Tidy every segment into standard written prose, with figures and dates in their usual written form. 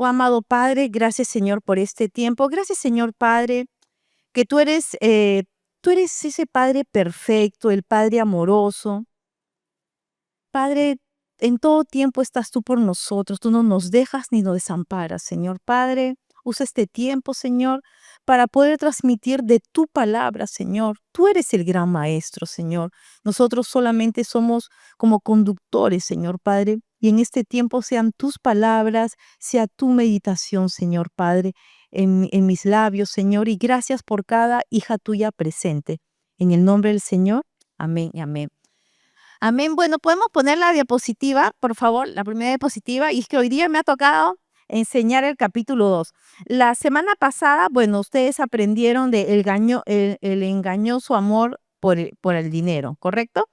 Oh, amado Padre, gracias, Señor, por este tiempo. Gracias, Señor Padre, que tú eres ese Padre perfecto, el Padre amoroso. Padre, en todo tiempo estás tú por nosotros. Tú no nos dejas ni nos desamparas, Señor Padre. Usa este tiempo, Señor, para poder transmitir de tu palabra, Señor. Tú eres el gran maestro, Señor. Nosotros solamente somos como conductores, Señor Padre. Y en este tiempo sean tus palabras, sea tu meditación, Señor Padre, en mis labios, Señor. Y gracias por cada hija tuya presente. En el nombre del Señor. Amén y amén. Amén. Bueno, podemos poner la diapositiva, por favor, la primera diapositiva. Y es que hoy día me ha tocado enseñar el capítulo 2. La semana pasada, bueno, ustedes aprendieron de el engañoso amor por el dinero, ¿correcto?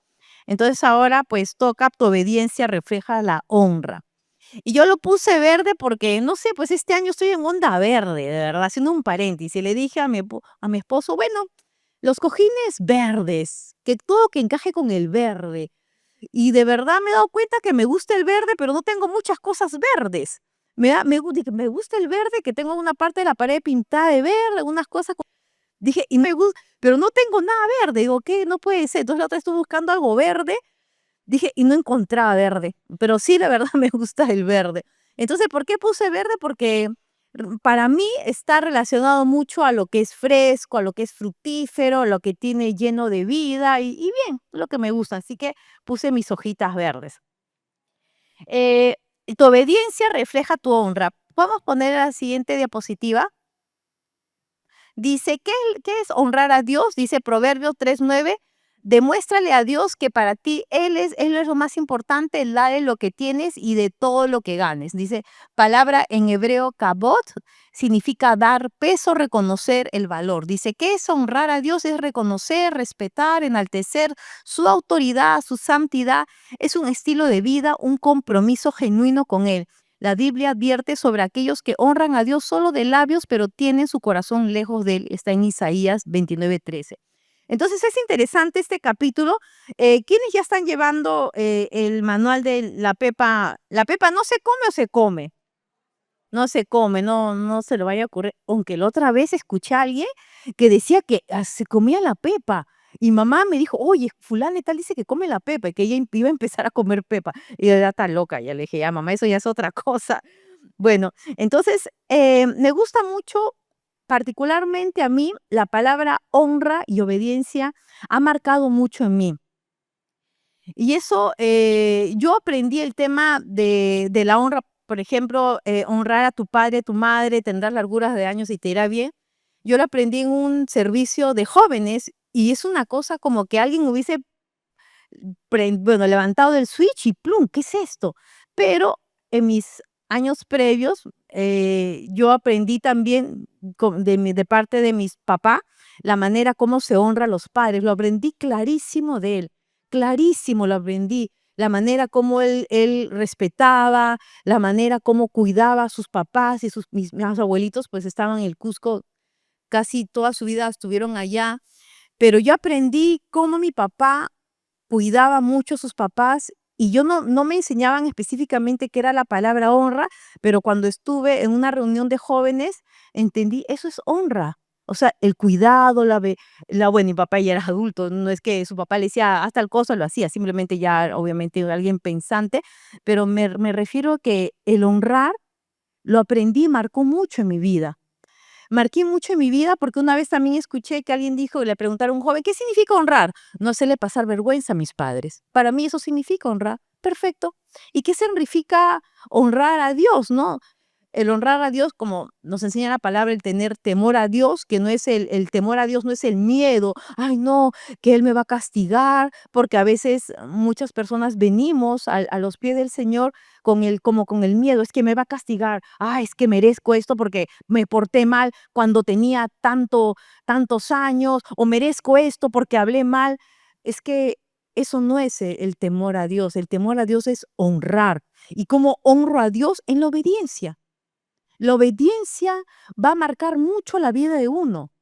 Entonces ahora pues toca tu obediencia refleja la honra. Y yo lo puse verde porque, no sé, pues este año estoy en onda verde, de verdad, haciendo un paréntesis. Y le dije a mi esposo, bueno, los cojines verdes, que todo que encaje con el verde. Y de verdad me he dado cuenta que me gusta el verde, pero no tengo muchas cosas verdes. Dije, me gusta el verde, que tengo una parte de la pared pintada de verde, algunas cosas. Dije, y me gusta, pero no tengo nada verde. Digo, ¿qué? No puede ser. Entonces la otra vez estuve buscando algo verde, dije, y no encontraba verde. Pero sí, la verdad me gusta el verde. Entonces, ¿por qué puse verde? Porque para mí está relacionado mucho a lo que es fresco, a lo que es fructífero, lo que tiene lleno de vida y bien, lo que me gusta. Así que puse mis hojitas verdes. Eh, Tu obediencia refleja tu honra. Vamos a poner la siguiente diapositiva. Dice, ¿qué es honrar a Dios? Dice Proverbios 3:9. Demuéstrale a Dios que para ti Él es lo más importante, dale lo que tienes y de todo lo que ganes. Dice, palabra en hebreo kabot, significa dar peso, reconocer el valor. Dice, ¿qué es honrar a Dios? Es reconocer, respetar, enaltecer su autoridad, su santidad. Es un estilo de vida, un compromiso genuino con Él. La Biblia advierte sobre aquellos que honran a Dios solo de labios, pero tienen su corazón lejos de Él. Está en Isaías 29:13. Entonces es interesante este capítulo. ¿Quiénes ya están llevando el manual de la Pepa? ¿La Pepa no se come o se come? No se come, no, no se le vaya a ocurrir. Aunque la otra vez escuché a alguien que decía que se comía la pepa. Y mamá me dijo, oye, fulana y tal dice que come la pepa y que ella iba a empezar a comer pepa. Y yo ya está loca, ya le dije, ya mamá, eso ya es otra cosa. Bueno, entonces me gusta mucho, particularmente a mí, la palabra honra y obediencia ha marcado mucho en mí. Y eso, yo aprendí el tema de la honra, por ejemplo, honrar a tu padre, tu madre, tendrás larguras de años y te irá bien. Yo lo aprendí en un servicio de jóvenes y es una cosa como que alguien hubiese, bueno, levantado del switch y plum, ¿qué es esto? Pero en mis años previos, yo aprendí también de parte de mis papás la manera como se honra a los padres. Lo aprendí clarísimo de él, clarísimo lo aprendí. La manera como él respetaba, la manera como cuidaba a sus papás y mis abuelitos pues estaban en el Cusco, casi toda su vida estuvieron allá. Pero yo aprendí cómo mi papá cuidaba mucho a sus papás y yo no me enseñaban específicamente qué era la palabra honra, pero cuando estuve en una reunión de jóvenes, entendí, eso es honra. O sea, el cuidado, bueno, mi papá ya era adulto, no es que su papá le decía, haz tal cosa, lo hacía, simplemente ya, obviamente, alguien pensante, pero me refiero a que el honrar lo aprendí, marcó mucho en mi vida. Marqué mucho en mi vida porque una vez también escuché que alguien dijo, y le preguntaron a un joven, ¿qué significa honrar? No hacerle pasar vergüenza a mis padres. Para mí eso significa honrar. Perfecto. ¿Y qué significa honrar a Dios, no? El honrar a Dios, como nos enseña la palabra, el tener temor a Dios, que no es el temor a Dios, no es el miedo, ay no, que Él me va a castigar, porque a veces muchas personas venimos a los pies del Señor como con el miedo, es que me va a castigar, ay, es que merezco esto porque me porté mal cuando tenía tantos años, o merezco esto porque hablé mal. Es que eso no es el temor a Dios, el temor a Dios es honrar. ¿Y cómo honro a Dios? En la obediencia. La obediencia va a marcar mucho la vida de uno.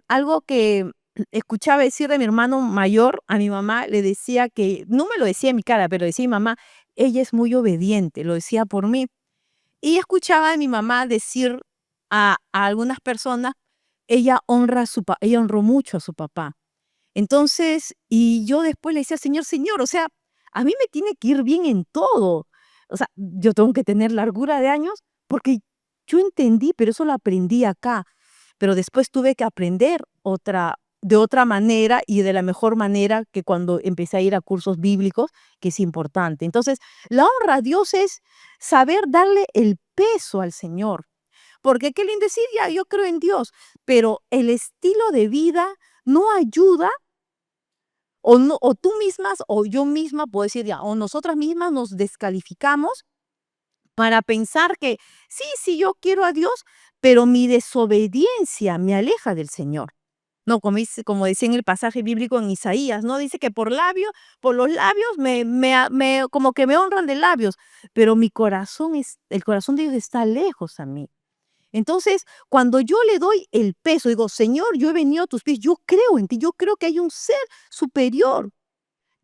Algo que escuchaba decir de mi hermano mayor a mi mamá, le decía que, no me lo decía en mi cara, pero decía mi mamá, ella es muy obediente, lo decía por mí. Y escuchaba a mi mamá decir a algunas personas, ella honró mucho a su papá. Entonces, y yo después le decía: "Señor, Señor, o sea, a mí me tiene que ir bien en todo. O sea, yo tengo que tener largura de años", porque yo entendí, pero eso lo aprendí acá. Pero después tuve que aprender de otra manera y de la mejor manera que cuando empecé a ir a cursos bíblicos, que es importante. Entonces, la honra a Dios es saber darle el peso al Señor. Porque qué lindo decir: "Ya, yo creo en Dios", pero el estilo de vida no ayuda o no, o tú mismas o yo misma puedo decir ya, o nosotras mismas nos descalificamos para pensar que sí, sí, yo quiero a Dios, pero mi desobediencia me aleja del Señor. No, como decía en el pasaje bíblico en Isaías, ¿no? Dice que por los labios como que me honran de labios, pero el corazón de Dios está lejos a mí. Entonces, cuando yo le doy el peso, digo: "Señor, yo he venido a tus pies, yo creo en ti, yo creo que hay un ser superior,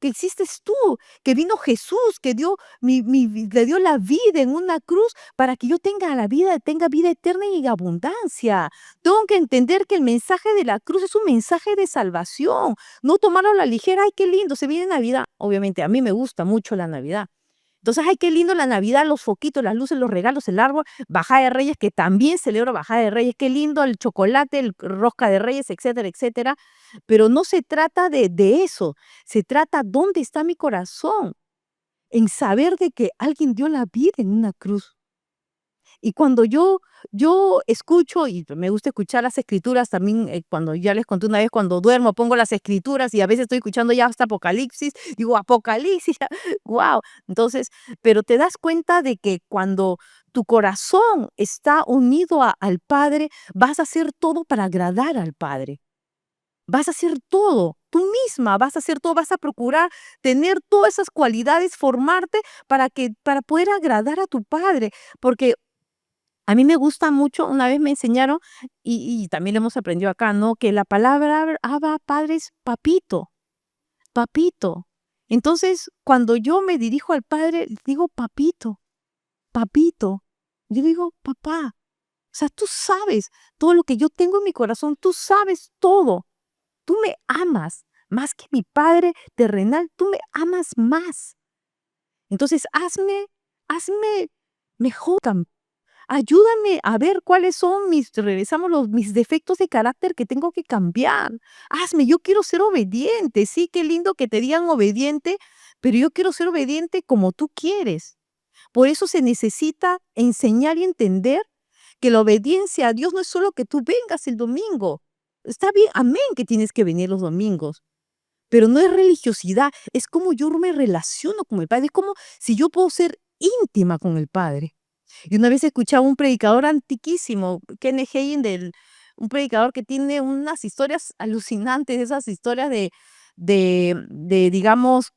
que existes tú, que vino Jesús, que dio le dio la vida en una cruz para que yo tenga vida eterna y en abundancia". Tengo que entender que el mensaje de la cruz es un mensaje de salvación, no tomarlo a la ligera. "Ay, qué lindo, se viene Navidad". Obviamente, a mí me gusta mucho la Navidad. Entonces, ay, qué lindo la Navidad, los foquitos, las luces, los regalos, el árbol, Bajada de Reyes, que también celebro Bajada de Reyes, qué lindo el chocolate, el rosca de Reyes, etcétera, etcétera. Pero no se trata de eso, se trata dónde está mi corazón, en saber de que alguien dio la vida en una cruz. Y cuando yo escucho, y me gusta escuchar las escrituras también, cuando ya les conté una vez, cuando duermo pongo las escrituras y a veces estoy escuchando ya hasta Apocalipsis, digo: "Apocalipsis", guau. Entonces, pero te das cuenta de que cuando tu corazón está unido al Padre, vas a hacer todo para agradar al Padre. Vas a hacer todo, tú misma vas a hacer todo, vas a procurar tener todas esas cualidades, formarte para poder agradar a tu Padre, porque a mí me gusta mucho, una vez me enseñaron, y también lo hemos aprendido acá, ¿no? Que la palabra Abba, Padre, es papito, papito. Entonces, cuando yo me dirijo al Padre, digo papito, papito. Yo digo papá. O sea, tú sabes todo lo que yo tengo en mi corazón, tú sabes todo. Tú me amas más que mi Padre terrenal, tú me amas más. Entonces, hazme mejor. Ayúdame a ver cuáles son mis defectos de carácter que tengo que cambiar. Yo quiero ser obediente. Sí, qué lindo que te digan obediente, pero yo quiero ser obediente como tú quieres. Por eso se necesita enseñar y entender que la obediencia a Dios no es solo que tú vengas el domingo. Está bien, amén que tienes que venir los domingos, pero no es religiosidad, es como yo me relaciono con el Padre, es como si yo puedo ser íntima con el Padre. Y una vez escuchaba un predicador antiquísimo, Kenneth Hagin, un predicador que tiene unas historias alucinantes, esas historias digamos,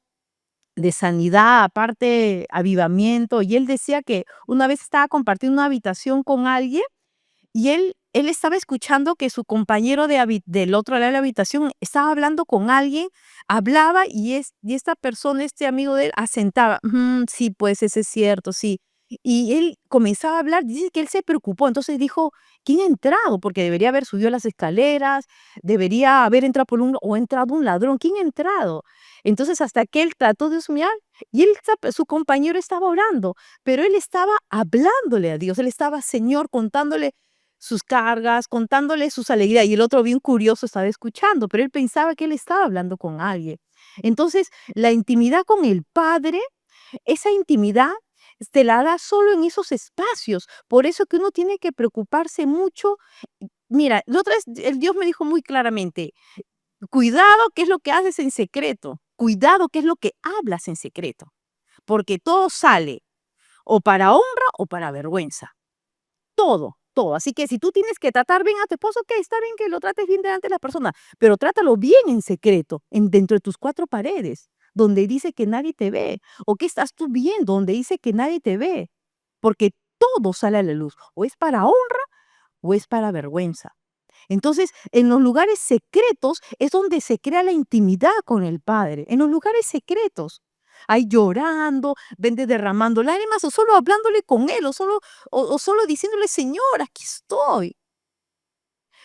de sanidad, aparte avivamiento. Y él decía que una vez estaba compartiendo una habitación con alguien y él estaba escuchando que su compañero del otro lado de la habitación estaba hablando con alguien, hablaba y esta persona, este amigo de él, asentaba: "Ujú, sí, pues, ese es cierto, sí". Y él comenzaba a hablar, dice que él se preocupó, entonces dijo: "¿Quién ha entrado?", porque debería haber subido las escaleras, debería haber entrado o ha entrado un ladrón, ¿quién ha entrado? Entonces, hasta que él trató de husmear, y su compañero estaba orando, pero él estaba hablándole a Dios, él estaba, Señor, contándole sus cargas, contándole sus alegrías, y el otro bien curioso estaba escuchando, pero él pensaba que él estaba hablando con alguien. Entonces, la intimidad con el Padre, esa intimidad te la da solo en esos espacios. Por eso que uno tiene que preocuparse mucho. Mira, la otra vez el Dios me dijo muy claramente: "Cuidado qué es lo que haces en secreto, cuidado qué es lo que hablas en secreto, porque todo sale o para honra o para vergüenza". Todo, todo. Así que si tú tienes que tratar bien a tu esposo, okey, está bien que lo trates bien delante de las personas, pero trátalo bien en secreto, dentro de tus 4 paredes, donde dice que nadie te ve. ¿O qué estás tú viendo donde dice que nadie te ve? Porque todo sale a la luz, o es para honra o es para vergüenza. Entonces, en los lugares secretos es donde se crea la intimidad con el Padre, en los lugares secretos. ahí llorando, vende derramando lágrimas, o solo hablándole con él, o solo diciéndole, Señor, aquí estoy.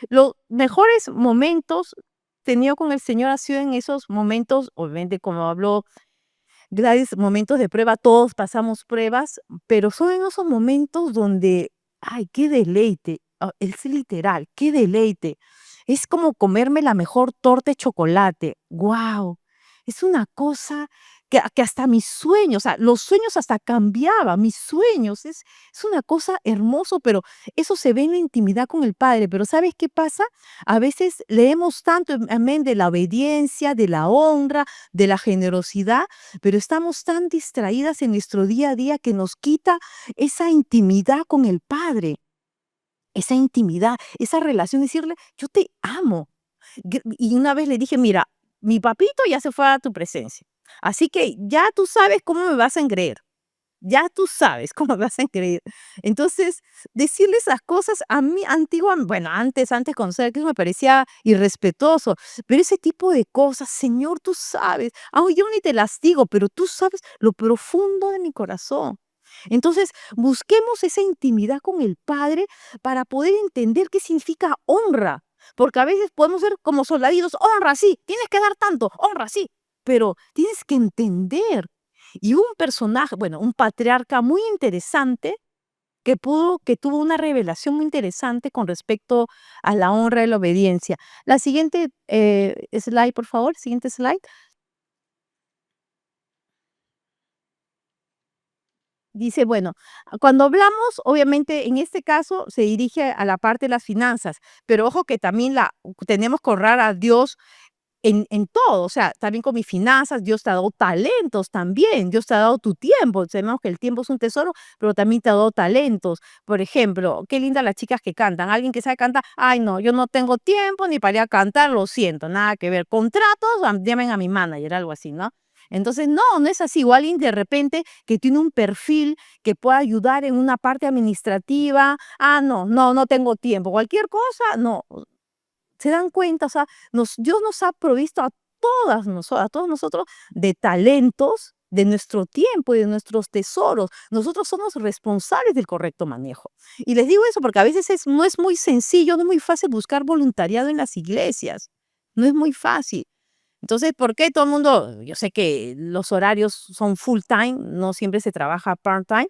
Los mejores momentos tenido con el Señor ha sido en esos momentos, obviamente, como habló Gladys, momentos de prueba, todos pasamos pruebas, pero son en esos momentos donde, ay, qué deleite, es literal, qué deleite. Es como comerme la mejor torta de chocolate. Wow, es una cosa que hasta mis sueños, o sea, los sueños hasta cambiaban, mis sueños, es una cosa hermoso, pero eso se ve en la intimidad con el Padre. Pero ¿sabes qué pasa? A veces leemos tanto, amén, de la obediencia, de la honra, de la generosidad, pero estamos tan distraídas en nuestro día a día que nos quita esa intimidad con el Padre, esa intimidad, esa relación, decirle, yo te amo. Y una vez le dije, mira, mi papito ya se fue a tu presencia, así que ya tú sabes cómo me vas a engreír. Ya tú sabes cómo me vas a creer. Entonces, decirle esas cosas a mí antigua, bueno, antes conocer a Cristo me parecía irrespetuoso, pero ese tipo de cosas, Señor, tú sabes, yo ni te las digo, pero tú sabes lo profundo de mi corazón. Entonces, busquemos esa intimidad con el Padre para poder entender qué significa honra, porque a veces podemos ser como soldaditos, honra, sí, tienes que dar tanto, honra, sí, pero tienes que entender y un personaje, bueno, un patriarca muy interesante que tuvo una revelación muy interesante con respecto a la honra y la obediencia. La siguiente slide, por favor, siguiente slide. Dice, bueno, cuando hablamos, obviamente en este caso se dirige a la parte de las finanzas, pero ojo que también tenemos que honrar a Dios en todo, o sea, también con mis finanzas, Dios te ha dado talentos también, Dios te ha dado tu tiempo, sabemos que el tiempo es un tesoro, pero también te ha dado talentos. Por ejemplo, qué lindas las chicas que cantan, alguien que sabe cantar, ay no, yo no tengo tiempo ni para ir a cantar, lo siento, nada que ver, contratos, llamen a mi manager, algo así, ¿no? Entonces, no, no es así, o alguien de repente que tiene un perfil que pueda ayudar en una parte administrativa, no, no, no tengo tiempo, cualquier cosa, no, ¿se dan cuenta? O sea, Dios nos ha provisto a todos nosotros de talentos, de nuestro tiempo y de nuestros tesoros. Nosotros somos responsables del correcto manejo. Y les digo eso porque a veces no es muy sencillo, no es muy fácil buscar voluntariado en las iglesias. No es muy fácil. Entonces, ¿por qué todo el mundo? Yo sé que los horarios son full time, no siempre se trabaja part time,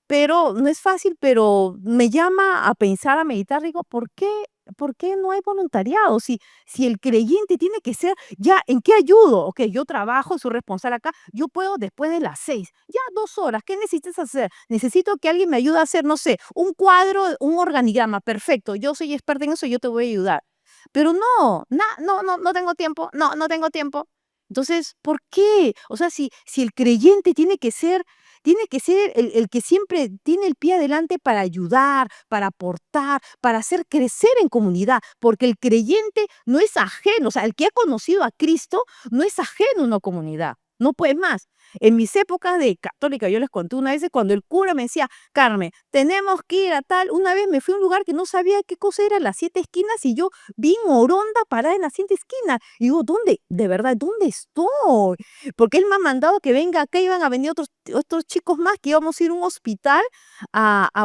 pero no es fácil, pero me llama a pensar, a meditar, digo, ¿por qué no hay voluntariado? Si el creyente tiene que ser, ya, ¿en qué ayudo? Ok, yo trabajo, soy responsable acá, yo puedo después de las 6, ya 2 horas, ¿qué necesitas hacer? Necesito que alguien me ayude a hacer, no sé, un cuadro, un organigrama, perfecto, yo soy experta en eso, yo te voy a ayudar. Pero no, no, no, no tengo tiempo, no, no tengo tiempo. Entonces, ¿por qué? O sea, si el creyente tiene que ser el que siempre tiene el pie adelante para ayudar, para aportar, para hacer crecer en comunidad, porque el creyente no es ajeno, o sea, el que ha conocido a Cristo no es ajeno a una comunidad. No puede más. En mis épocas de católica, yo les conté una vez cuando el cura me decía, Carmen, tenemos que ir a tal. Una vez me fui a un lugar que no sabía qué cosa era las 7 esquinas y yo vi Moronda parada en las 7 esquinas. Y digo, ¿dónde? De verdad, ¿dónde estoy? Porque él me ha mandado que venga acá, iban a venir otros chicos más, que íbamos a ir a un hospital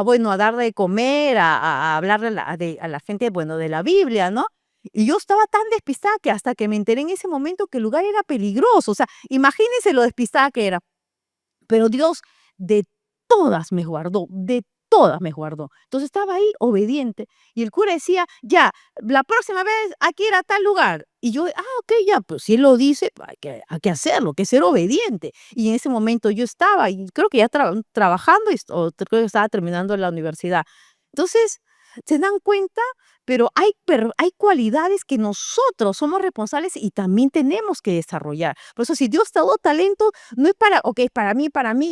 bueno, a dar de comer, a hablarle a la gente, bueno, de la Biblia, ¿no? Y yo estaba tan despistada que hasta que me enteré en ese momento que el lugar era peligroso. O sea, imagínense lo despistada que era. Pero Dios de todas me guardó, de todas me guardó. Entonces estaba ahí obediente. Y el cura decía, ya, la próxima vez hay que ir a tal lugar. Y yo, ok, ya, pues si él lo dice, pues hay que hacerlo, hay que ser obediente. Y en ese momento yo estaba, y creo que ya trabajando, o creo que estaba terminando la universidad. Entonces, ¿se dan cuenta? Pero hay cualidades que nosotros somos responsables y también tenemos que desarrollar. Por eso, si Dios te ha dado talento, no es ok, es para mí,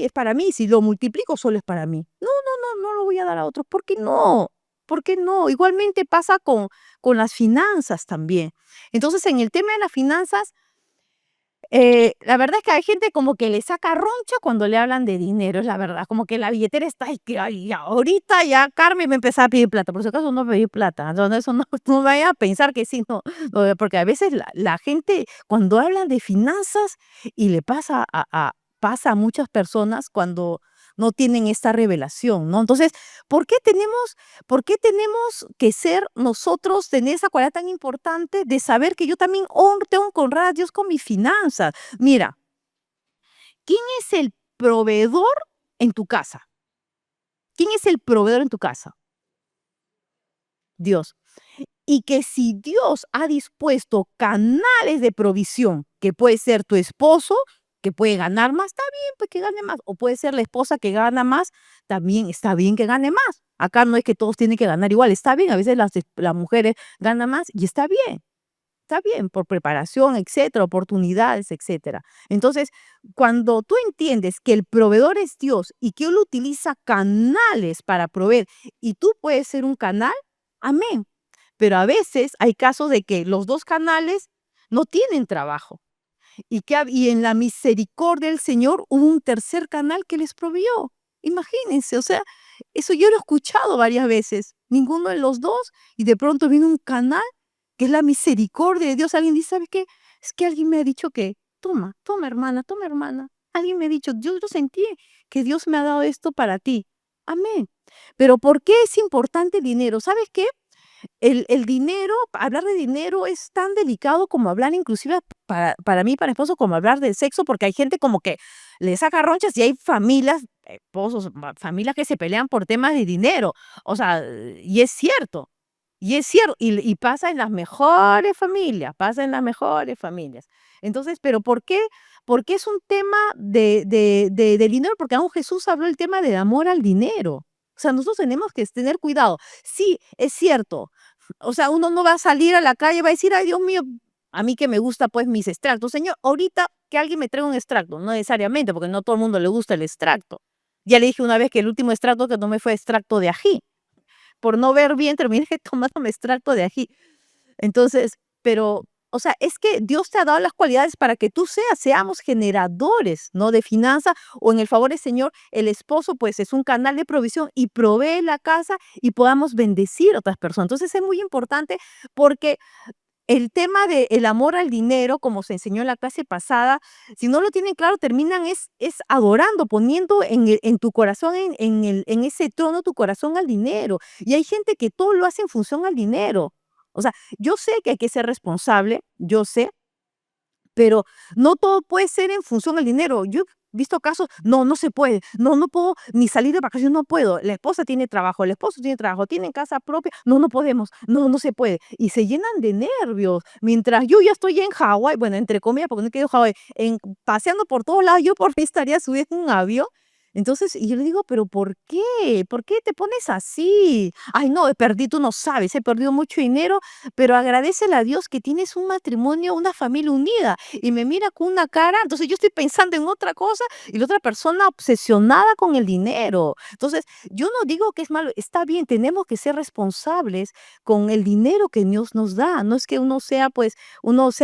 es para mí, y si lo multiplico, solo es para mí. No, no, no, no lo voy a dar a otros. ¿Por qué no? ¿Por qué no? Igualmente pasa con las finanzas también. Entonces, en el tema de las finanzas, la verdad es que hay gente como que le saca roncha cuando le hablan de dinero, es la verdad, como que la billetera está ahí, que ay, ya, ahorita ya Carmen me empezó a pedir plata, por si acaso no pedir plata, entonces eso no, no vaya a pensar que sí, no, no, porque a veces la gente cuando habla de finanzas y le pasa pasa a muchas personas cuando no tienen esta revelación, ¿no? Entonces, por qué tenemos que ser nosotros, tener esa cualidad tan importante de saber que yo también tengo que honrar a Dios con mis finanzas? Mira, ¿quién es el proveedor en tu casa? ¿Quién es el proveedor en tu casa? Dios. Y que si Dios ha dispuesto canales de provisión, que puede ser tu esposo, que puede ganar más, está bien, pues que gane más. O puede ser la esposa que gana más, también está bien que gane más. Acá no es que todos tienen que ganar igual, está bien. A veces las mujeres ganan más y está bien, por preparación, etcétera, oportunidades, etcétera. Entonces, cuando tú entiendes que el proveedor es Dios y que Él utiliza canales para proveer y tú puedes ser un canal, amén. Pero a veces hay casos de que los 2 canales no tienen trabajo, y en la misericordia del Señor hubo un tercer canal que les proveyó. Imagínense, o sea, eso yo lo he escuchado varias veces, ninguno de los 2 y de pronto viene un canal que es la misericordia de Dios. Alguien dice: "¿Sabes qué? Es que alguien me ha dicho que toma, toma, hermana". Alguien me ha dicho: "Yo sentí que Dios me ha dado esto para ti". Amén. Pero, ¿por qué es importante el dinero? ¿Sabes qué? El dinero, hablar de dinero es tan delicado como hablar inclusive para mí, para mi esposo, como hablar de sexo, porque hay gente como que le saca ronchas y hay familias, esposos, familias que se pelean por temas de dinero. O sea, y es cierto, y pasa en las mejores familias, pasa en las mejores familias. Entonces, ¿pero por qué? Porque es un tema de dinero, porque aún Jesús habló el tema del amor al dinero. O sea, nosotros tenemos que tener cuidado. Sí, es cierto. O sea, uno no va a salir a la calle y va a decir: "Ay, Dios mío, a mí que me gusta, pues, mis extractos. Señor, ahorita que alguien me traiga un extracto", no necesariamente, porque no todo el mundo le gusta el extracto. Ya le dije una vez que el último extracto que tomé fue extracto de ají. Por no ver bien, terminé tomándome extracto de ají. Entonces, pero, o sea, es que Dios te ha dado las cualidades para que tú seamos generadores, ¿no? De finanzas, o en el favor del Señor, el esposo, pues, es un canal de provisión y provee la casa y podamos bendecir a otras personas. Entonces, es muy importante porque el tema del amor al dinero, como se enseñó en la clase pasada, si no lo tienen claro, terminan es adorando, poniendo en tu corazón, en ese trono, tu corazón al dinero. Y hay gente que todo lo hace en función al dinero. O sea, yo sé que hay que ser responsable, yo sé, pero no todo puede ser en función del dinero. Yo he visto casos, no, no se puede, no, no puedo ni salir de vacaciones, no puedo. La esposa tiene trabajo, el esposo tiene trabajo, tienen casa propia, no, no podemos, no, no se puede. Y se llenan de nervios. Mientras yo ya estoy en Hawái, bueno, entre comillas, porque no quiero Hawái, paseando por todos lados, yo por mí estaría subida en un avión. Entonces, y yo le digo, pero ¿por qué? ¿Por qué te pones así? Ay, no, he perdido, tú no sabes, he perdido mucho dinero, pero agradecele a Dios que tienes un matrimonio, una familia unida y me mira con una cara, entonces yo estoy pensando en otra cosa y la otra persona obsesionada con el dinero. Entonces, yo no digo que es malo, está bien, tenemos que ser responsables con el dinero que Dios nos da. No es que uno sea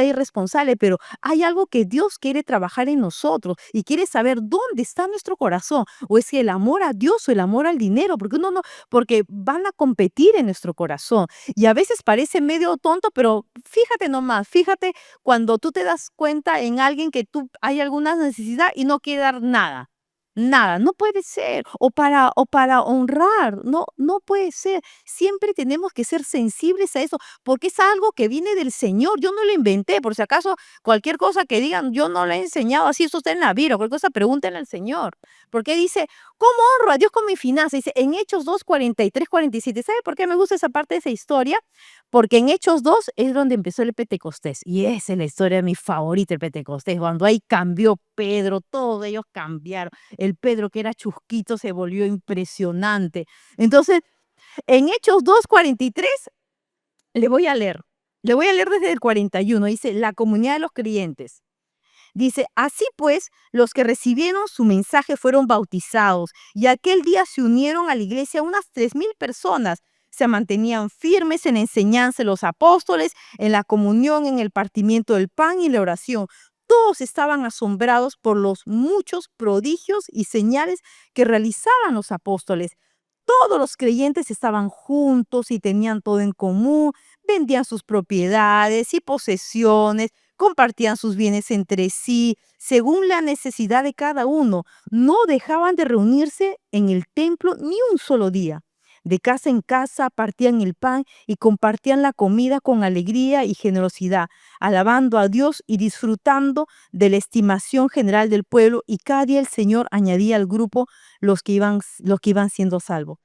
irresponsable, pero hay algo que Dios quiere trabajar en nosotros y quiere saber dónde está nuestro corazón, o es el amor a Dios o el amor al dinero, porque uno no, porque van a competir en nuestro corazón. Y a veces parece medio tonto, pero fíjate nomás, fíjate cuando tú te das cuenta en alguien que tú hay alguna necesidad y no quiere dar nada. Nada, no puede ser. O para honrar, no, no puede ser. Siempre tenemos que ser sensibles a eso, porque es algo que viene del Señor. Yo no lo inventé, por si acaso, cualquier cosa que digan, yo no lo he enseñado así, eso está en la Biblia, cualquier cosa, pregúntenle al Señor. Porque dice, ¿cómo honro a Dios con mi finanza? Dice en Hechos 2, 43, 47. ¿Sabe por qué me gusta esa parte de esa historia? Porque en Hechos 2 es donde empezó el Pentecostés, y esa es la historia de mi favorita, el Pentecostés, cuando ahí cambió Pedro, todos ellos cambiaron. El Pedro que era chusquito se volvió impresionante. Entonces, en Hechos 2:43 le voy a leer desde el 41, dice, la comunidad de los creyentes. Dice, así pues, los que recibieron su mensaje fueron bautizados y aquel día se unieron a la iglesia unas 3,000 personas. Se mantenían firmes en la enseñanza de los apóstoles, en la comunión, en el partimiento del pan y la oración. Todos estaban asombrados por los muchos prodigios y señales que realizaban los apóstoles. Todos los creyentes estaban juntos y tenían todo en común, vendían sus propiedades y posesiones, compartían sus bienes entre sí, según la necesidad de cada uno. No dejaban de reunirse en el templo ni un solo día. De casa en casa partían el pan y compartían la comida con alegría y generosidad, alabando a Dios y disfrutando de la estimación general del pueblo, y cada día el Señor añadía al grupo los que iban siendo salvos.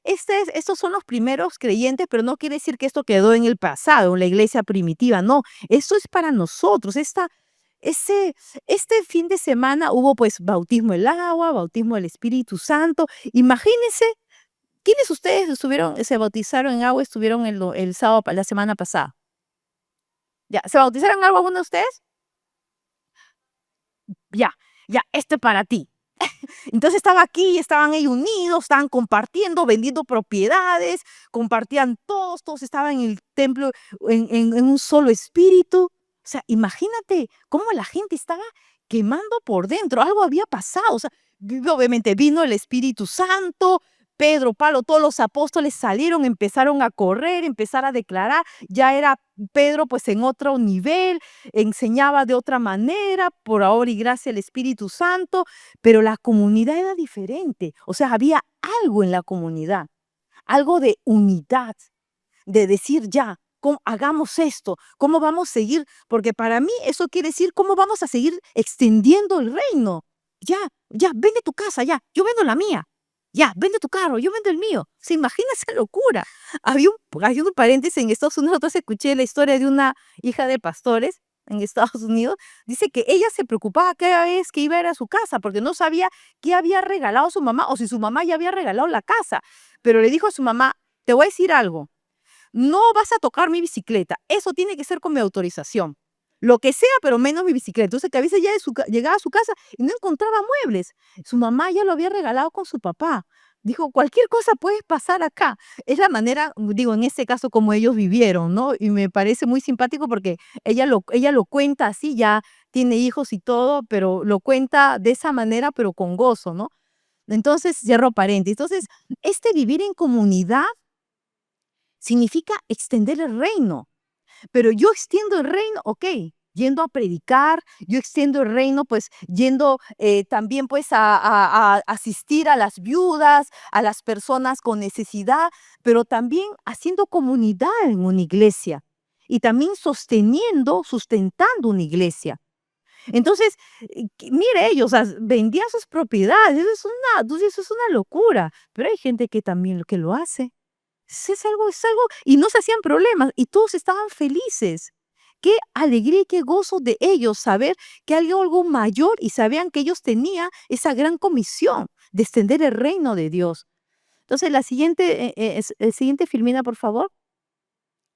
Estos son los primeros creyentes, pero no quiere decir que esto quedó en el pasado, en la iglesia primitiva, no, esto es para nosotros. Ese, este fin de semana hubo pues bautismo del agua, bautismo del Espíritu Santo. Imagínense, ¿quiénes ustedes se bautizaron en agua, estuvieron el sábado, la semana pasada? ¿Ya? ¿Se bautizaron en agua alguno de ustedes? Ya, ya, este para ti. Entonces estaba aquí, estaban ahí unidos, estaban compartiendo, vendiendo propiedades, compartían todos estaban en el templo en un solo espíritu. O sea, imagínate cómo la gente estaba quemando por dentro, algo había pasado. O sea, obviamente vino el Espíritu Santo, Pedro, Pablo, todos los apóstoles salieron, empezaron a correr, empezar a declarar. Ya era Pedro pues en otro nivel, enseñaba de otra manera, por ahora y gracias al Espíritu Santo, pero la comunidad era diferente. O sea, había algo en la comunidad, algo de unidad, de decir ya, ¿cómo hagamos esto? ¿Cómo vamos a seguir? Porque para mí eso quiere decir cómo vamos a seguir extendiendo el reino. Ya, ya, vende tu casa, ya, yo vendo la mía. Ya, vende tu carro, yo vendo el mío. ¿Se imagina esa locura? Hay un paréntesis en Estados Unidos. Entonces escuché la historia de una hija de pastores en Estados Unidos. Dice que ella se preocupaba cada vez que iba a ir a su casa porque no sabía qué había regalado su mamá o si su mamá ya había regalado la casa. Pero le dijo a su mamá, te voy a decir algo, no vas a tocar mi bicicleta, eso tiene que ser con mi autorización. Lo que sea, pero menos mi bicicleta. Entonces, que a veces ya llegaba a su casa y no encontraba muebles. Su mamá ya lo había regalado con su papá. Dijo, cualquier cosa puede pasar acá. Es la manera, digo, en este caso, como ellos vivieron, ¿no? Y me parece muy simpático porque ella lo cuenta así, ya tiene hijos y todo, pero lo cuenta de esa manera, pero con gozo, ¿no? Entonces, cierro paréntesis. Entonces, este vivir en comunidad significa extender el reino. Pero yo extiendo el reino, ok, yendo a predicar, yo extiendo el reino, pues yendo también pues a asistir a las viudas, a las personas con necesidad, pero también haciendo comunidad en una iglesia y también sustentando una iglesia. Entonces, mire ellos, o sea, vendían sus propiedades, eso es una locura, pero hay gente que también que lo hace. Es algo, y no se hacían problemas, y todos estaban felices. Qué alegría y qué gozo de ellos saber que hay algo mayor y sabían que ellos tenían esa gran comisión de extender el reino de Dios. Entonces, el siguiente filmina, por favor.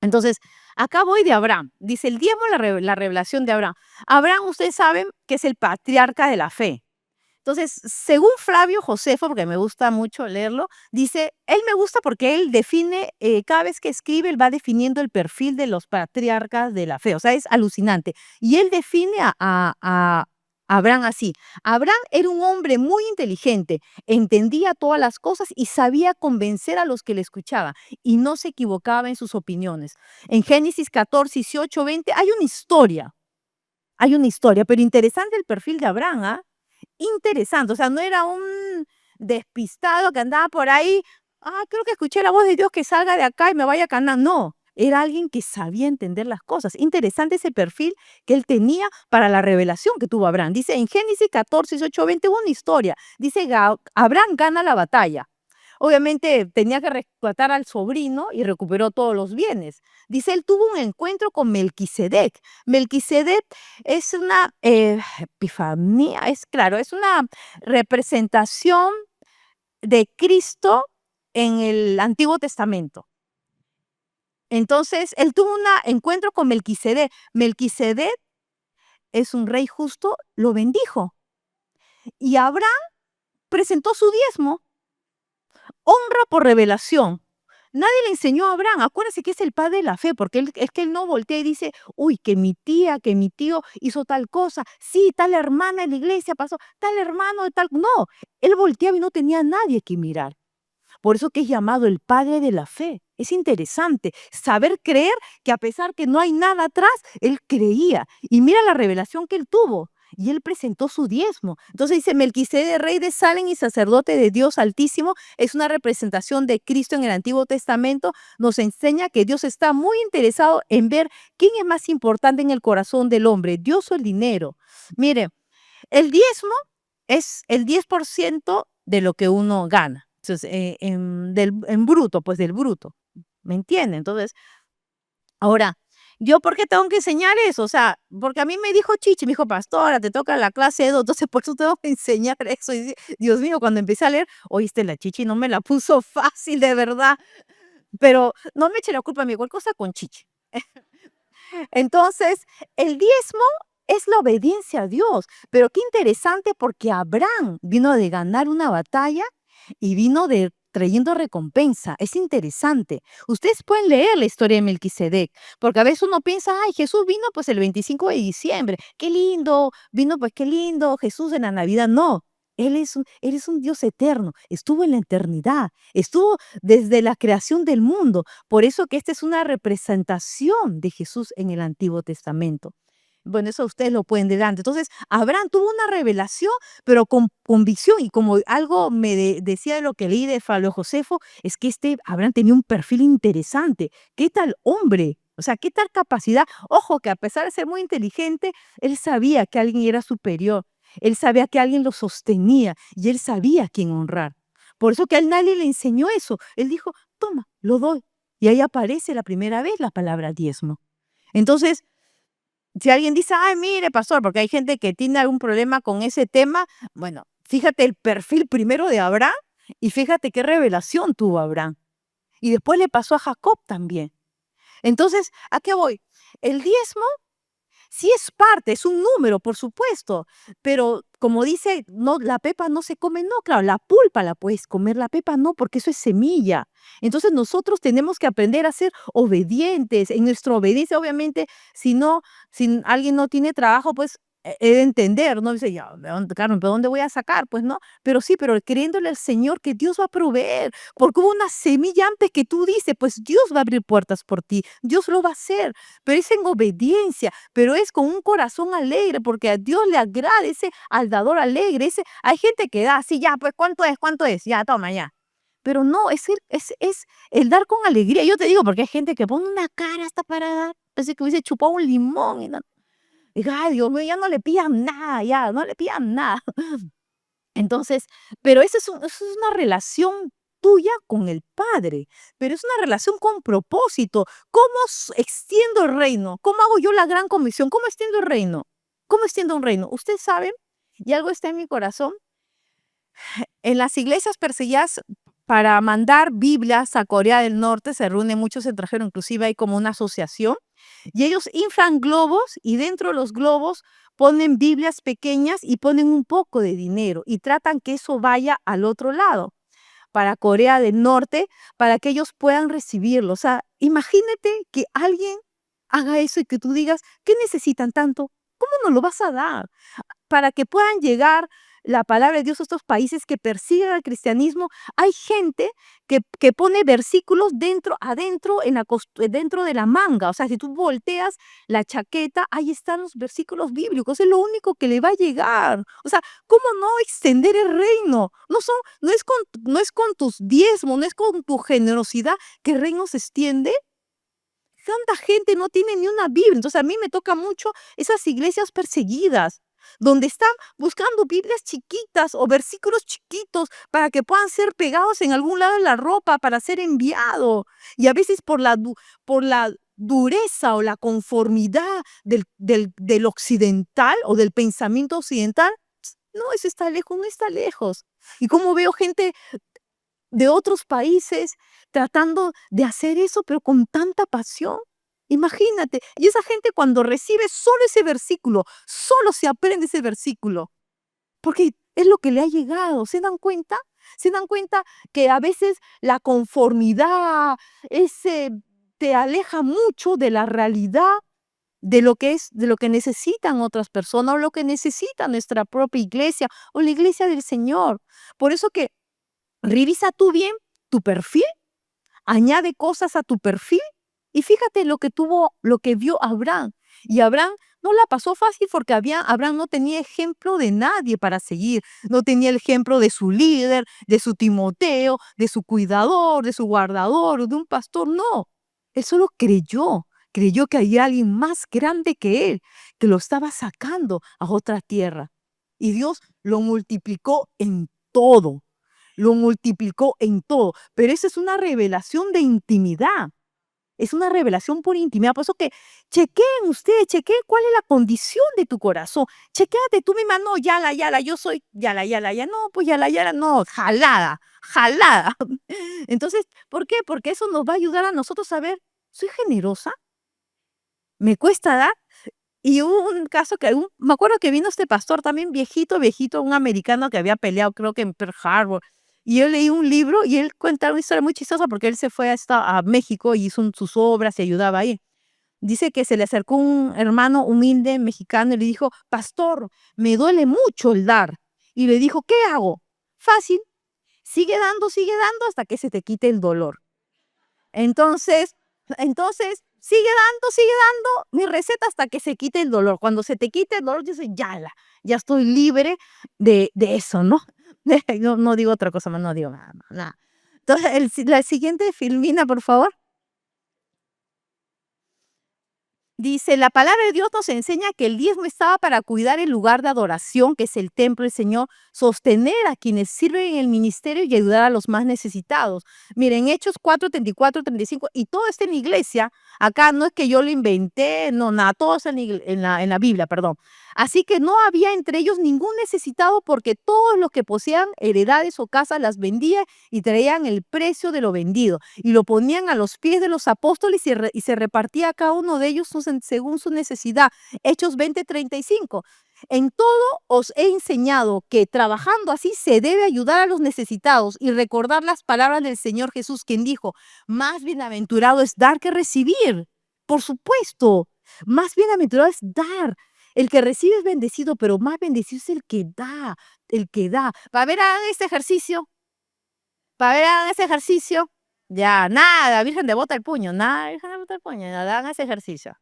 Entonces, acá voy de Abraham. Dice el diezmo, la revelación de Abraham. Abraham, ustedes saben que es el patriarca de la fe. Entonces, según Flavio Josefo, porque me gusta mucho leerlo, dice, él me gusta porque él define, cada vez que escribe, él va definiendo el perfil de los patriarcas de la fe. O sea, es alucinante. Y él define a Abraham así. Abraham era un hombre muy inteligente, entendía todas las cosas y sabía convencer a los que le escuchaban y no se equivocaba en sus opiniones. En Génesis 14, 18, 20 hay una historia, pero interesante el perfil de Abraham, ¿ah? Interesante, o sea, no era un despistado que andaba por ahí, creo que escuché la voz de Dios que salga de acá y me vaya a Canaán. No, era alguien que sabía entender las cosas. Interesante ese perfil que él tenía para la revelación que tuvo Abraham. Dice en Génesis 14, 18, 20, una historia. Dice que Abraham gana la batalla. Obviamente tenía que rescatar al sobrino y recuperó todos los bienes. Dice, él tuvo un encuentro con Melquisedec. Melquisedec es una epifanía, es claro, es una representación de Cristo en el Antiguo Testamento. Entonces, él tuvo un encuentro con Melquisedec. Melquisedec es un rey justo, lo bendijo. Y Abraham presentó su diezmo. Honra por revelación. Nadie le enseñó a Abraham, acuérdense que es el padre de la fe, porque es que él no voltea y dice, uy, que mi tía, que mi tío hizo tal cosa, sí, tal hermana en la iglesia pasó, tal hermano de tal, no, él volteaba y no tenía nadie que mirar. Por eso que es llamado el padre de la fe. Es interesante saber creer que a pesar que no hay nada atrás, él creía. Y mira la revelación que él tuvo. Y él presentó su diezmo. Entonces dice, Melquisedec, rey de Salem y sacerdote de Dios Altísimo, es una representación de Cristo en el Antiguo Testamento. Nos enseña que Dios está muy interesado en ver quién es más importante en el corazón del hombre, Dios o el dinero. Mire, el diezmo es el 10% de lo que uno gana. Entonces, en bruto, pues del bruto. ¿Me entiende? Entonces, ahora, ¿yo por qué tengo que enseñar eso? O sea, porque a mí me dijo Chichi, me dijo, pastora, te toca la clase de 2, entonces por eso tengo que enseñar eso. Y Dios mío, cuando empecé a leer, oíste, la Chichi no me la puso fácil, de verdad. Pero no me eche la culpa a mí, igual cosa con Chichi. Entonces, el diezmo es la obediencia a Dios. Pero qué interesante porque Abraham vino de ganar una batalla y vino de trayendo recompensa. Es interesante. Ustedes pueden leer la historia de Melquisedec, porque a veces uno piensa, ay, Jesús vino pues el 25 de diciembre. Qué lindo, vino pues qué lindo, Jesús en la Navidad. No. Él es un Dios eterno, estuvo en la eternidad, estuvo desde la creación del mundo. Por eso que esta es una representación de Jesús en el Antiguo Testamento. Bueno, eso ustedes lo pueden delante. Entonces, Abraham tuvo una revelación, pero con convicción. Y como algo me decía de lo que leí de Fabio Josefo, es que Abraham tenía un perfil interesante. ¿Qué tal hombre? O sea, ¿qué tal capacidad? Ojo, que a pesar de ser muy inteligente, él sabía que alguien era superior. Él sabía que alguien lo sostenía y él sabía a quién honrar. Por eso que a él nadie le enseñó eso. Él dijo, toma, lo doy. Y ahí aparece la primera vez la palabra diezmo. Entonces, si alguien dice, ay, mire, pastor, porque hay gente que tiene algún problema con ese tema, bueno, fíjate el perfil primero de Abraham y fíjate qué revelación tuvo Abraham. Y después le pasó a Jacob también. Entonces, ¿a qué voy? El diezmo sí es parte, es un número, por supuesto, pero como dice, no, la pepa no se come, no, claro, la pulpa la puedes comer, la pepa no, porque eso es semilla. Entonces nosotros tenemos que aprender a ser obedientes. En nuestra obediencia, obviamente, si alguien no tiene trabajo, pues he de entender, ¿no? Dice, ya, Carmen, ¿pero dónde voy a sacar? Pues no, pero sí, pero creyéndole al Señor que Dios va a proveer, porque hubo una semilla antes que tú dices, pues Dios va a abrir puertas por ti, Dios lo va a hacer, pero es en obediencia, pero es con un corazón alegre, porque a Dios le agrada ese al dador alegre. Hay gente que da así, ya, pues, ¿cuánto es? ¿Cuánto es? Ya, toma, ya. Pero no, es el dar con alegría. Yo te digo, porque hay gente que pone una cara hasta para dar, parece que hubiese chupado un limón. Y no, diga, ay, Dios mío, ya no le pidan nada, ya, no le pidan nada. Entonces, pero eso es una relación tuya con el Padre, pero es una relación con propósito. ¿Cómo extiendo el reino? ¿Cómo hago yo la gran comisión? ¿Cómo extiendo el reino? ¿Cómo extiendo un reino? Ustedes saben, y algo está en mi corazón, en las iglesias perseguidas para mandar Biblias a Corea del Norte se reúnen muchos extranjeros, inclusive hay como una asociación, y ellos inflan globos y dentro de los globos ponen Biblias pequeñas y ponen un poco de dinero y tratan que eso vaya al otro lado, para Corea del Norte, para que ellos puedan recibirlo. O sea, imagínate que alguien haga eso y que tú digas, ¿qué necesitan tanto? ¿Cómo nos lo vas a dar? Para que puedan llegar la palabra de Dios a estos países que persiguen al cristianismo, hay gente que pone versículos adentro, dentro de la manga. O sea, si tú volteas la chaqueta, ahí están los versículos bíblicos. Es lo único que le va a llegar. O sea, ¿cómo no extender el reino? No es con tus diezmos, no es con tu generosidad que el reino se extiende. Tanta gente no tiene ni una Biblia. Entonces a mí me toca mucho esas iglesias perseguidas, donde están buscando Biblias chiquitas o versículos chiquitos para que puedan ser pegados en algún lado de la ropa para ser enviado. Y a veces por la dureza o la conformidad del occidental o del pensamiento occidental, no, eso está lejos, no está lejos. Y como veo gente de otros países tratando de hacer eso, pero con tanta pasión. Imagínate, y esa gente cuando recibe solo ese versículo, solo se aprende ese versículo, porque es lo que le ha llegado. ¿Se dan cuenta? ¿Se dan cuenta que a veces la conformidad te aleja mucho de la realidad de lo que necesitan otras personas o lo que necesita nuestra propia iglesia o la iglesia del Señor? Por eso que revisa tú bien tu perfil, añade cosas a tu perfil. Y fíjate lo que vio Abraham. Y Abraham no la pasó fácil porque Abraham no tenía ejemplo de nadie para seguir. No tenía el ejemplo de su líder, de su Timoteo, de su cuidador, de su guardador o de un pastor. No, él solo creyó que había alguien más grande que él, que lo estaba sacando a otra tierra. Y Dios lo multiplicó en todo. Lo multiplicó en todo. Pero esa es una revelación de intimidad. Es una revelación por intimidad. Por eso que chequeen ustedes, chequeen cuál es la condición de tu corazón. Chequéate tú misma, no, yala, yo soy yala, ya no, pues yala, no, jalada. Entonces, ¿por qué? Porque eso nos va a ayudar a nosotros a ver, ¿soy generosa? ¿Me cuesta dar? Y hubo un caso me acuerdo que vino este pastor también viejito, un americano que había peleado, creo que en Pearl Harbor. Y yo leí un libro y él cuenta una historia muy chistosa porque él se fue a México y hizo sus obras y ayudaba ahí. Dice que se le acercó un hermano humilde mexicano y le dijo, pastor, me duele mucho el dar. Y le dijo, ¿qué hago? Fácil, sigue dando hasta que se te quite el dolor. Entonces, sigue dando mi receta hasta que se quite el dolor. Cuando se te quite el dolor, dices, ya estoy libre de eso, ¿no? No digo otra cosa más, no digo nada más, nada. Entonces, la siguiente, Filmina, por favor. Dice, la palabra de Dios nos enseña que el diezmo estaba para cuidar el lugar de adoración, que es el templo del Señor, sostener a quienes sirven en el ministerio y ayudar a los más necesitados. Miren, Hechos 4, 34, 35, y todo está en la iglesia. Acá no es que yo lo inventé, no, nada, todo está en la Biblia, perdón. Así que no había entre ellos ningún necesitado porque todos los que poseían heredades o casas las vendían y traían el precio de lo vendido y lo ponían a los pies de los apóstoles y se repartía a cada uno de ellos según su necesidad. Hechos 20:35. En todo os he enseñado que trabajando así se debe ayudar a los necesitados y recordar las palabras del Señor Jesús, quien dijo, más bienaventurado es dar que recibir. Por supuesto, más bienaventurado es dar. El que recibe es bendecido, pero más bendecido es el que da, el que da. Para ver, hagan este ejercicio. Para ver, hagan ese ejercicio. Ya, nada, Virgen de bota el puño, nada, Virgen de bota el puño, nada, hagan ese ejercicio.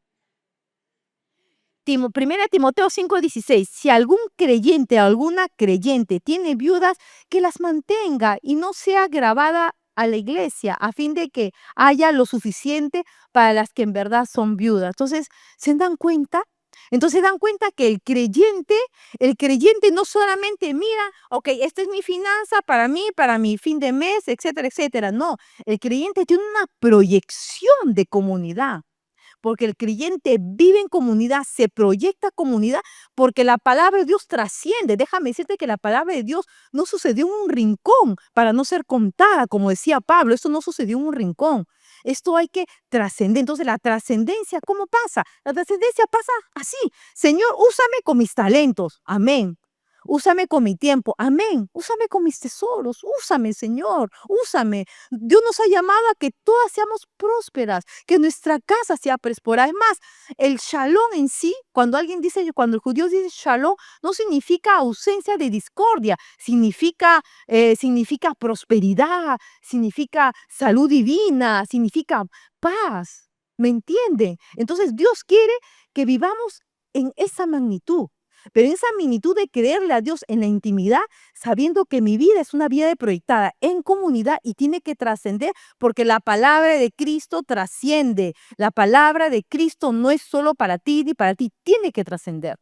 Primera Timoteo 5:16, si algún creyente o alguna creyente tiene viudas, que las mantenga y no sea grabada a la iglesia, a fin de que haya lo suficiente para las que en verdad son viudas. Entonces, ¿se dan cuenta? Entonces se dan cuenta que el creyente no solamente mira, ok, esta es mi finanza para mí, para mi fin de mes, etcétera, etcétera. No, el creyente tiene una proyección de comunidad porque el creyente vive en comunidad, se proyecta comunidad, porque la palabra de Dios trasciende. Déjame decirte que la palabra de Dios no sucedió en un rincón para no ser contada, como decía Pablo, esto no sucedió en un rincón. Esto hay que trascender. Entonces, la trascendencia, ¿cómo pasa? La trascendencia pasa así. Señor, úsame con mis talentos. Amén. Úsame con mi tiempo. Amén. Úsame con mis tesoros. Úsame, Señor. Úsame. Dios nos ha llamado a que todas seamos prósperas, que nuestra casa sea próspera. Además, el shalom en sí, cuando el judío dice shalom, no significa ausencia de discordia, significa prosperidad, significa salud divina, significa paz. ¿Me entienden? Entonces, Dios quiere que vivamos en esa magnitud. Pero en esa magnitud de creerle a Dios en la intimidad, sabiendo que mi vida es una vida proyectada en comunidad y tiene que trascender porque la palabra de Cristo trasciende. La palabra de Cristo no es solo para ti ni para ti, tiene que trascender.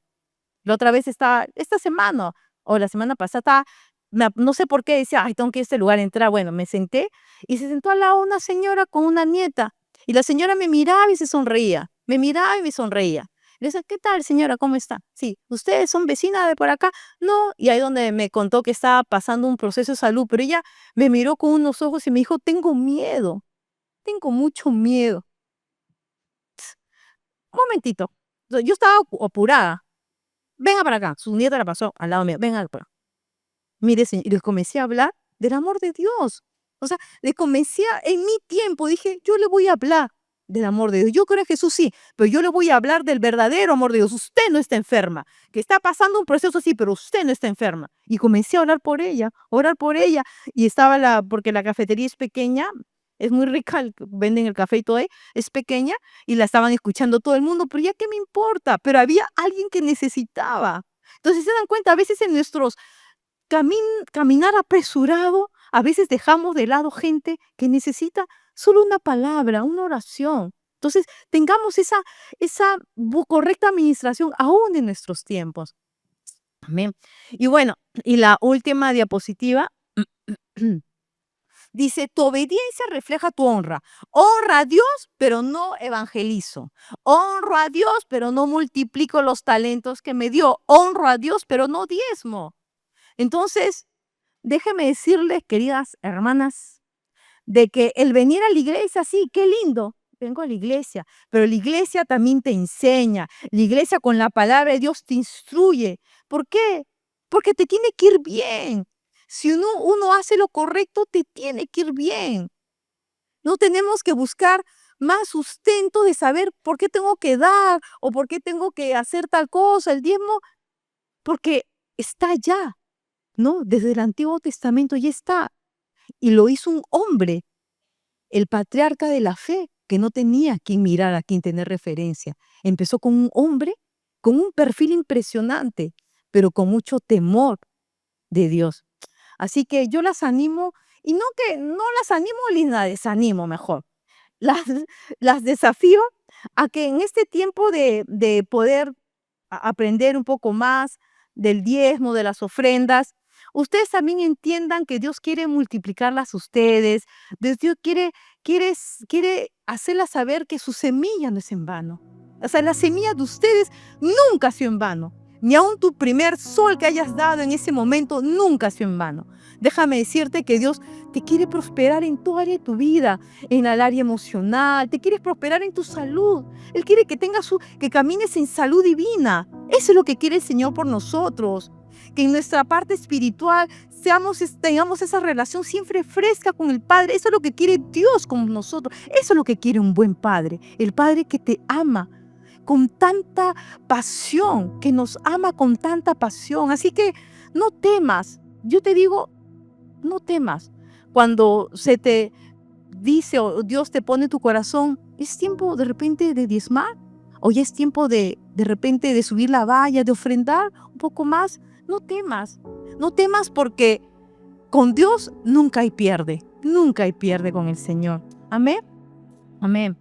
La otra vez esta semana o la semana pasada, no sé por qué decía, ay, tengo que ir a este lugar, entrar. Bueno, me senté y se sentó al lado una señora con una nieta y la señora me miraba y se sonreía, me miraba y me sonreía. Le decía, ¿qué tal, señora? ¿Cómo está? Sí, ¿ustedes son vecinas de por acá? No, y ahí donde me contó que estaba pasando un proceso de salud, pero ella me miró con unos ojos y me dijo, tengo miedo, tengo mucho miedo. Un momentito, yo estaba apurada. Venga para acá, su nieta la pasó al lado mío, venga para acá. Mire, señor, y les comencé a hablar del amor de Dios. O sea, en mi tiempo, dije, yo le voy a hablar. del amor de Dios. Yo creo en Jesús, sí, pero yo le voy a hablar del verdadero amor de Dios. Usted no está enferma, que está pasando un proceso así, pero usted no está enferma. Y comencé a orar por ella. Y estaba porque la cafetería es pequeña, es muy rica, venden el café y todo ahí, es pequeña, y la estaban escuchando todo el mundo, pero ya qué me importa, pero había alguien que necesitaba. Entonces se dan cuenta, a veces en nuestros caminar apresurado, a veces dejamos de lado gente que necesita solo una palabra, una oración. Entonces, tengamos esa correcta administración aún en nuestros tiempos. Amén. Y bueno, y la última diapositiva dice, tu obediencia refleja tu honra. Honra a Dios, pero no evangelizo. Honro a Dios, pero no multiplico los talentos que me dio. Honro a Dios, pero no diezmo. Entonces, déjeme decirles, queridas hermanas, de que el venir a la iglesia, sí, qué lindo, vengo a la iglesia, pero la iglesia también te enseña, la iglesia con la palabra de Dios te instruye. ¿Por qué? Porque te tiene que ir bien. Si uno hace lo correcto, te tiene que ir bien. No tenemos que buscar más sustento de saber por qué tengo que dar o por qué tengo que hacer tal cosa, el diezmo, porque está ya, ¿no? Desde el Antiguo Testamento ya está. Y lo hizo un hombre, el patriarca de la fe, que no tenía a quien mirar, a quien tener referencia. Empezó con un hombre con un perfil impresionante, pero con mucho temor de Dios. Así que yo las animo, y no las animo ni las desanimo mejor. Las, las desafío a que en este tiempo de poder aprender un poco más del diezmo, de las ofrendas, ustedes también entiendan que Dios quiere multiplicarlas a ustedes. Dios quiere hacerlas saber que su semilla no es en vano. O sea, la semilla de ustedes nunca ha sido en vano. Ni aun tu primer sol que hayas dado en ese momento nunca ha sido en vano. Déjame decirte que Dios te quiere prosperar en tu área de tu vida, en el área emocional, te quiere prosperar en tu salud. Él quiere que que camines en salud divina. Eso es lo que quiere el Señor por nosotros. Que en nuestra parte espiritual tengamos esa relación siempre fresca con el Padre. Eso es lo que quiere Dios con nosotros. Eso es lo que quiere un buen Padre. El Padre que te ama con tanta pasión, que nos ama con tanta pasión. Así que no temas. Yo te digo, no temas. Cuando se te dice o Dios te pone en tu corazón, es tiempo de repente de diezmar, o ya es tiempo de repente de subir la valla, de ofrendar un poco más. No temas, no temas, porque con Dios nunca hay pierde con el Señor. Amén, amén.